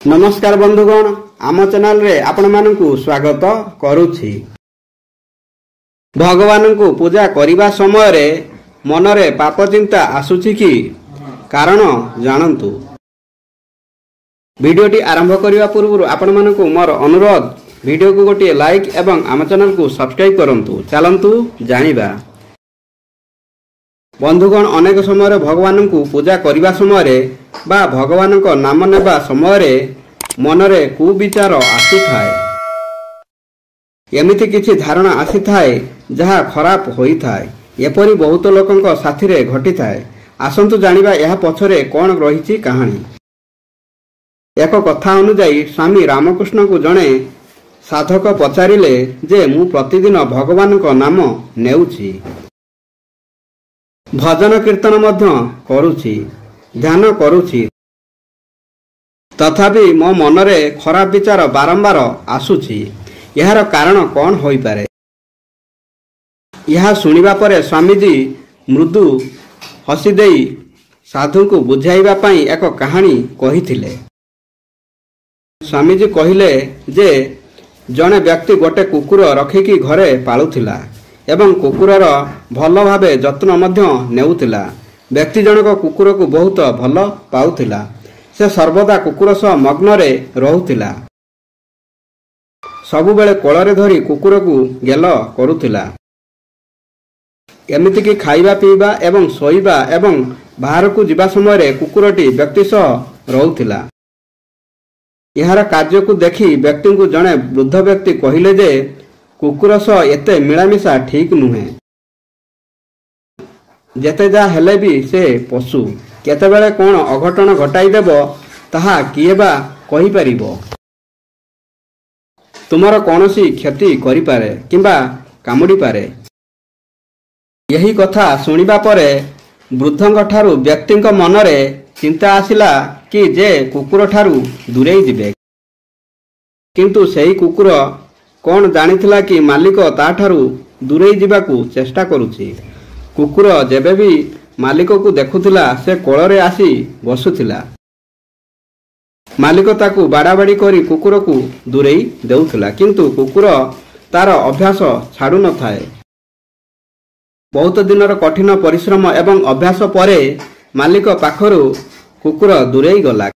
नमस्कार बंधुगण, आम चैनल रे आपण मानकु स्वागत करूछि। भगवान को पूजा करिबा समय रे मनरे पाप चिंता आसुछि कि कारण जानंतु। वीडियोटी आरंभ करिबा पूर्व आपण मानकु मोर अनुरोध, वीडियो को गोटे लाइक एवं आम चैनल को सब्सक्राइब करंतु। चलंतु जानिबा। बंधुगण, अनेक समय भगवान को पूजा करिबा समय रे बा भगवान को नाम नेबा समय रे मनरे कुविचार आसी थाए। एमिति किछि धारणा आसी थाए जहा खराब होई थाए। एपरि बहुत लोकंक साथी रे घटी थाए। आसंतु जानिबा यह पछरे कोन रहिछि कहानी। एक कथा अनुଯାयी स्वामी रामकृष्ण को जणे साधक पचारिले जे मु प्रतिदिन भगवान को नाम नेउछि, भजन कीर्तन मध्य करूछि, ध्यान करूछि, तथापि मो मनरे खराब विचार बारंबार आसुछि। यार कारण कौन होई पारे? यह सुनिबा परे स्वामीजी मृदु हसी देई साधु को बुझाइबा पई एक कहानी कहिथिले। स्वामीजी कहिले जे जणे व्यक्ति गोटे कुकुर रखिकी घरे पालुथिला एवं कुकुरर भल भावे जत्न मध्य नेउथिला। व्यक्ति जनक कुकुर को बहुत भल पाउथिला। से सर्वदा कुकुर सह मग्न रे रहुथिला। सबुबेले कोଳରେ धरी कुकुर को गेल करुथिला। एमिति कि खाइबा पीबा एवं सोइबा एवं बाहर को जिबा समय रे कुकुरटी व्यक्ति सह रहुथिला। यार कार्य को देखि व्यक्ति को जणे वृद्ध व्यक्ति कहिले जे कुकुर सह एते मिलामिशा ठीक नुहे। जेते जा हेले भी से पशु, केतेबेले कोन अघटन घटाई देबो ताहा किए बा कहि परिबो। तुमर कोनोसी क्षति करि पारे किंबा कामुडी पारे। यही कथा सुनिबा परे वृद्धंक ठारू व्यक्तिंक मनरे चिंता आसिला कि जे कुकुर ठारू दूरेई जिबे। किंतु सेही कुकुर कोन जानिथिला कि मालिक ता ठारू दूरेई जिबाकू चेष्टा करूछि। कुकुर जेबे भी मालिक को देखुथिला से कोଳରେ आसी बसुथिला। मालिक ताकू बाड़ाबाड़ी करी कुकुर को दूरेई देउथिला, किंतु कुकुर तार अभ्यास छाड़ू न थाए। बहुत दिनर कठिन परिश्रम एवं अभ्यास परे मालिक पाखरु कुकुर दूरेई गला।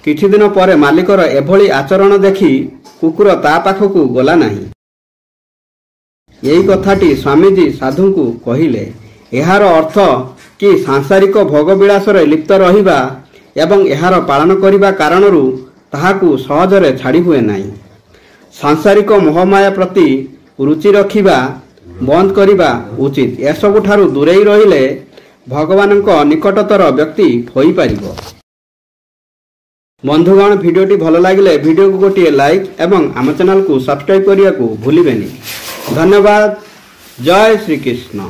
किछि दिन परे मालिकर एभली आचरण देखि कुकुर ता पाखकू गला नाही। यही कथाटी स्वामीजी साधु को कहिले। एहार अर्थ कि सांसारिक भोगविलास रे लिप्त रहिबा एवं एहार पालन करिबा कारणरू ताहाकू सहजरे छाड़ी हुए नाही। सांसारिक मोहमाया प्रति रुचि रखिबा बंद करिबा उचित। एसबु ठारू दूरेई रहिले भगवानक निकटतर व्यक्ति होई परिबो। बंधुगण, वीडियोटी भल लागिले वीडियो को गोटे लाइक एवं आम चैनल को सब्सक्राइब करिया को भूलिबेनी। धन्यवाद। जय श्री कृष्ण।